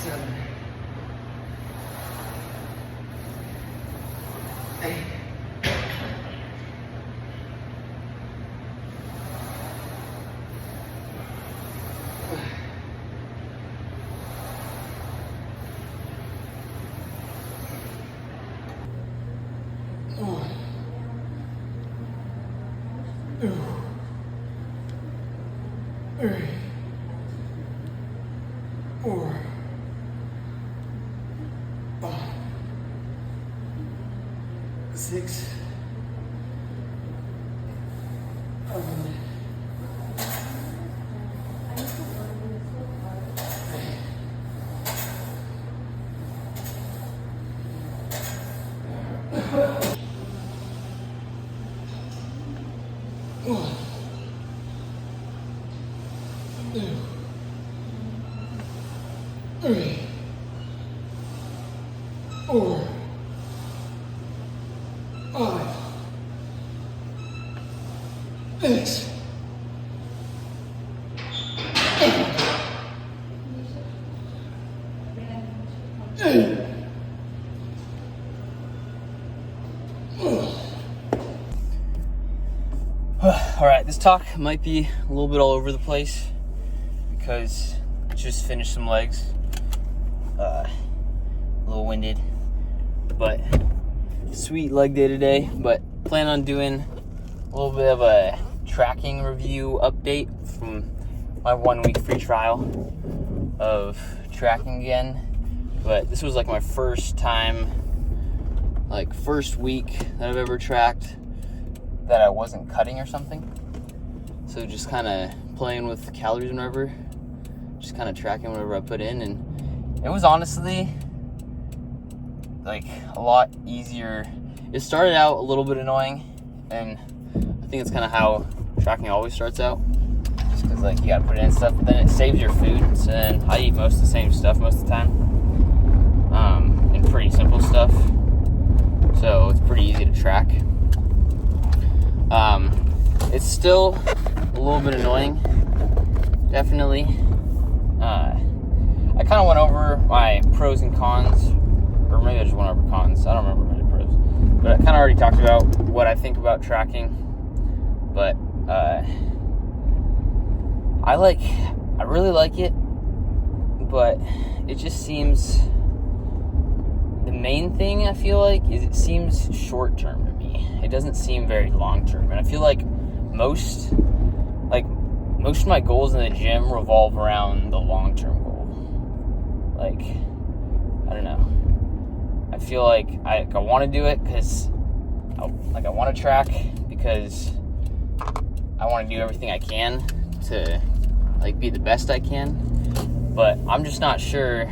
7, 8, 4, 6, 7, 4, 5, 6, 8. All right, this talk might be a little bit all over the place because I just finished some legs. A little winded, but sweet leg day today. But plan on doing a little bit of a tracking review update from my 1 week free trial of tracking again. But this was like my first time, like first week that I've ever tracked that I wasn't cutting or something. So just kind of playing with calories and whatever, just kind of tracking whatever I put in, and it was honestly like a lot easier. It started out a little bit annoying, and I think it's kind of how tracking always starts out, just because like you gotta put in stuff, but then it saves your food. So then I eat most of the same stuff most of the time, and pretty simple stuff, so it's pretty easy to track. It's still a little bit annoying, definitely. I kind of went over my pros and cons, or maybe I just went over cons. I don't remember my pros, but I kind of already talked about what I think about tracking. But I really like it, but it just seems, the main thing I feel like is it seems short term to me. It doesn't seem very long term, and I feel like most of my goals in the gym revolve around the long term goal. Like, I don't know. I feel like I want to do it because I want to track because I want to do everything I can to like be the best I can. But I'm just not sure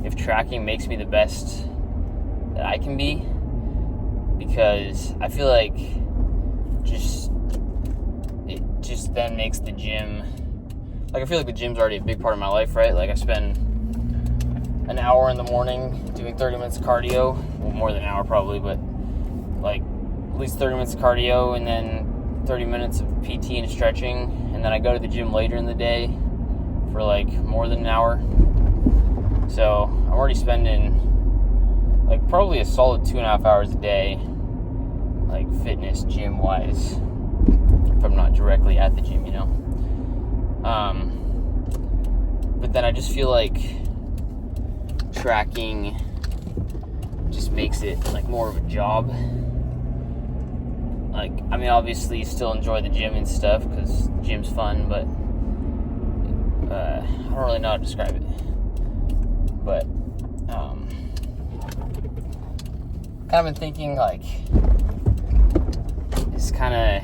if tracking makes me the best that I can be, because I feel like it just then makes the gym, like I feel like the gym's already a big part of my life, right? Like I spend an hour in the morning doing 30 minutes of cardio, well more than an hour probably, but like at least 30 minutes of cardio and then 30 minutes of PT and stretching, and then I go to the gym later in the day for like more than an hour. So I'm already spending like probably a solid 2.5 hours a day, like fitness gym wise, if I'm not directly at the gym, you know. But then I just feel like tracking just makes it like more of a job. Like, I mean, obviously you still enjoy the gym and stuff because gym's fun, but I don't really know how to describe it. But kind of been thinking like it's kind of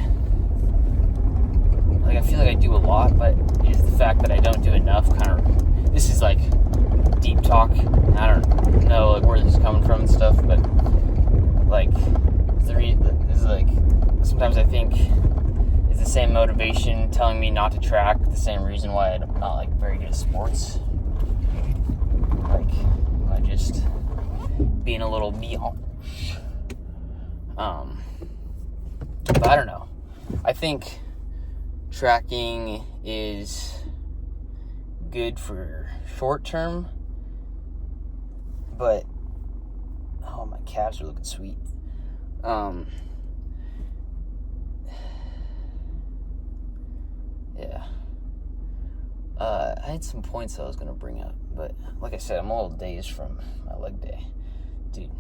like I feel like I do a lot, but it's the fact that I don't do enough. Kind of, this is like deep talk. I don't know like where this is coming from and stuff, but like this is like sometimes I think it's the same motivation telling me not to track, the same reason why I'm not like very good at sports. Like I just being a little biatch. But I don't know. I think tracking is good for short term, But oh, my calves are looking sweet. Yeah. I had some points I was gonna bring up, but like I said, I'm all days from my leg day. Dude,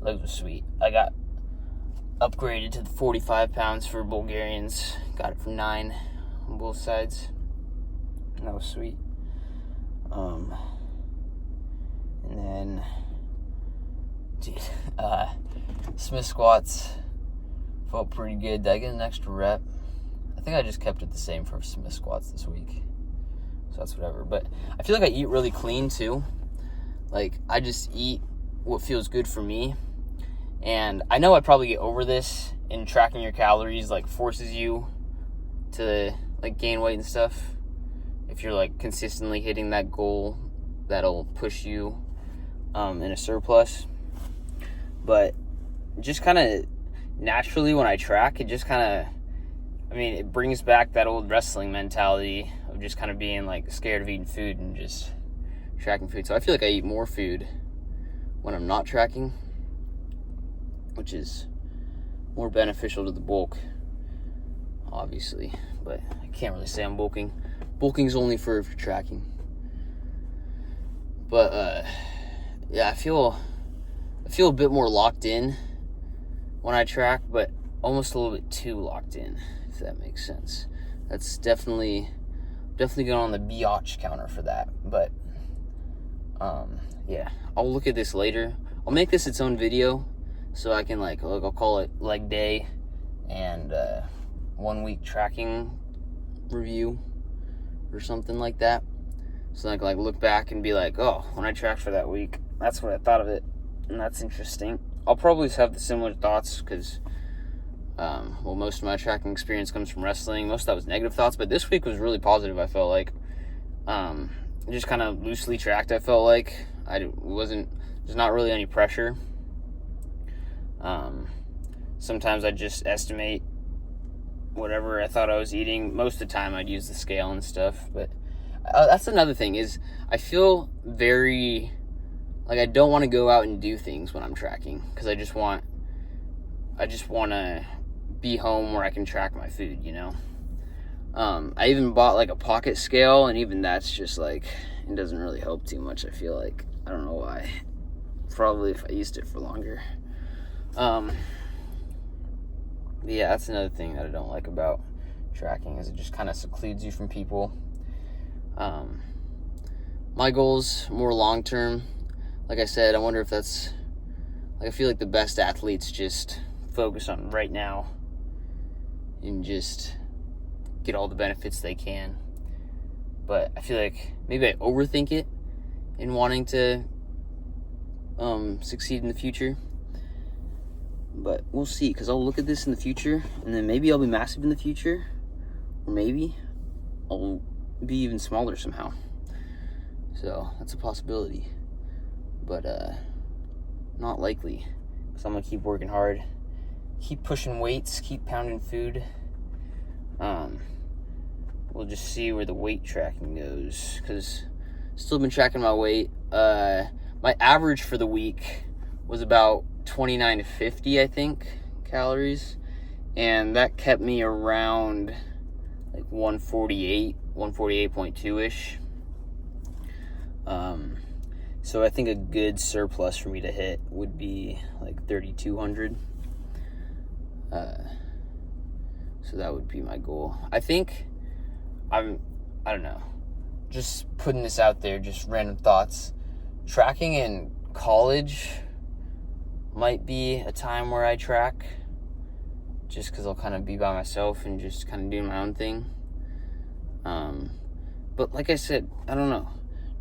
legs were sweet. I got upgraded to the 45 pounds for Bulgarians. Got it from 9 on both sides. And that was sweet. And then, dude, Smith squats felt pretty good. Did I get an extra rep? I think I just kept it the same for Smith squats this week. So that's whatever. But I feel like I eat really clean too. Like, I just eat what feels good for me. And I know I probably get over this, and tracking your calories like forces you to like gain weight and stuff. If you're like consistently hitting that goal, that'll push you in a surplus. But just kind of naturally when I track, it just kind of, I mean, it brings back that old wrestling mentality of just kind of being like scared of eating food and just tracking food. So I feel like I eat more food when I'm not tracking, which is more beneficial to the bulk, obviously. But I can't really say I'm bulking. Bulking's only for if you're tracking. But yeah, I feel a bit more locked in when I track, but almost a little bit too locked in, if that makes sense. That's definitely going on the biatch counter for that. But yeah, I'll look at this later. I'll make this its own video, so I can like I'll call it leg day and 1 week tracking review or something like that. So I can like look back and be like, oh, when I tracked for that week, that's what I thought of it, and that's interesting. I'll probably have the similar thoughts because well, most of my tracking experience comes from wrestling. Most of that was negative thoughts, but this week was really positive. I felt like just kind of loosely tracked. I felt like there's not really any pressure. Sometimes I just estimate whatever I thought I was eating. Most of the time I'd use the scale and stuff, but that's another thing is I feel very like I don't want to go out and do things when I'm tracking because I just want to be home where I can track my food, you know. I even bought like a pocket scale, and even that's just like it doesn't really help too much. I feel like I don't know why. Probably if I used it for longer. Yeah, that's another thing that I don't like about tracking is it just kind of secludes you from people. My goals more long term. Like I said, I wonder if that's like I feel like the best athletes just focus on right now and just get all the benefits they can. But I feel like maybe I overthink it in wanting to succeed in the future. But we'll see, because I'll look at this in the future, and then maybe I'll be massive in the future, or maybe I'll be even smaller somehow. So that's a possibility, but not likely, because I'm gonna keep working hard, keep pushing weights, keep pounding food. We'll just see where the weight tracking goes, because still been tracking my weight. My average for the week was about 29 to 50, I think, calories, and that kept me around like 148.2-ish. So I think a good surplus for me to hit would be like 3,200. So that would be my goal. I think I don't know, just putting this out there, just random thoughts. Tracking in college might be a time where I track, just because I'll kind of be by myself and just kind of doing my own thing. But like I said, I don't know.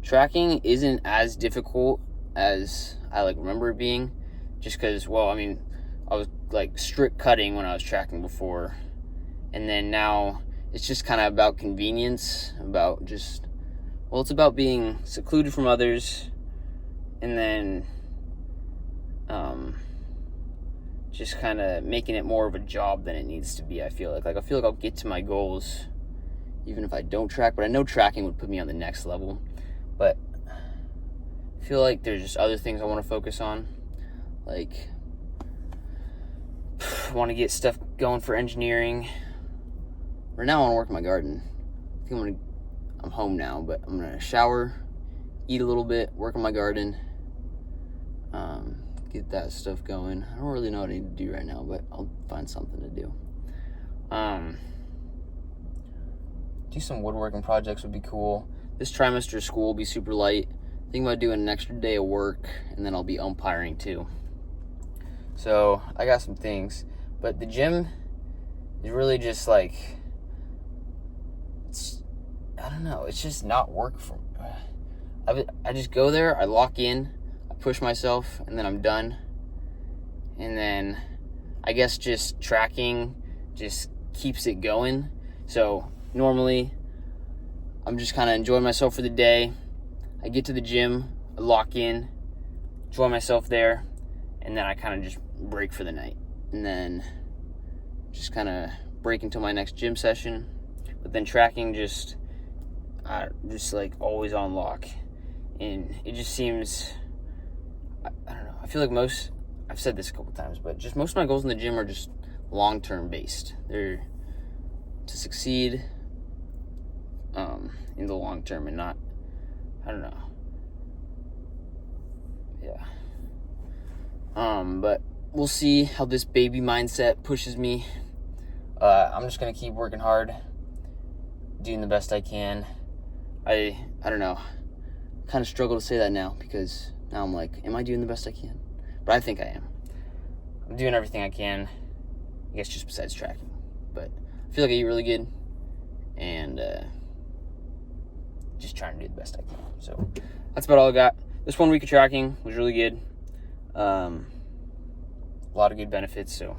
Tracking isn't as difficult as I like remember it being, just because, well, I mean, I was like strict cutting when I was tracking before, and then now it's just kind of about convenience, about just, well, it's about being secluded from others, and then just kind of making it more of a job than it needs to be. I feel like I'll get to my goals even if I don't track, but I know tracking would put me on the next level. But I feel like there's just other things I want to focus on. Like, I want to get stuff going for engineering. Right now I want to work in my garden. I think I'm home now, but I'm going to shower, eat a little bit, work on my garden, get that stuff going. I don't really know what I need to do right now, but I'll find something to do. Do some woodworking projects would be cool. This trimester of school will be super light. Thinking about doing an extra day of work, and then I'll be umpiring too. So I got some things, but the gym is really just like, I don't know, it's just not work for me. I just go there, I lock in, I push myself, and then I'm done. And then I guess just tracking just keeps it going. So normally I'm just kind of enjoying myself for the day. I get to the gym, I lock in, enjoy myself there, and then I kind of just break for the night. And then just kind of break until my next gym session. But then tracking just like always on lock. And it just seems, I don't know, I feel like I've said this a couple times, but just most of my goals in the gym are just long-term based. They're to succeed in the long term and not, I don't know. Yeah. But we'll see how this baby mindset pushes me. I'm just gonna keep working hard, doing the best I can. I don't know. Kind of struggle to say that now because now I'm like, am I doing the best I can? But I think I am. I'm doing everything I can. I guess just besides tracking. But I feel like I eat really good, and just trying to do the best I can. So that's about all I got. This 1 week of tracking was really good. A lot of good benefits, so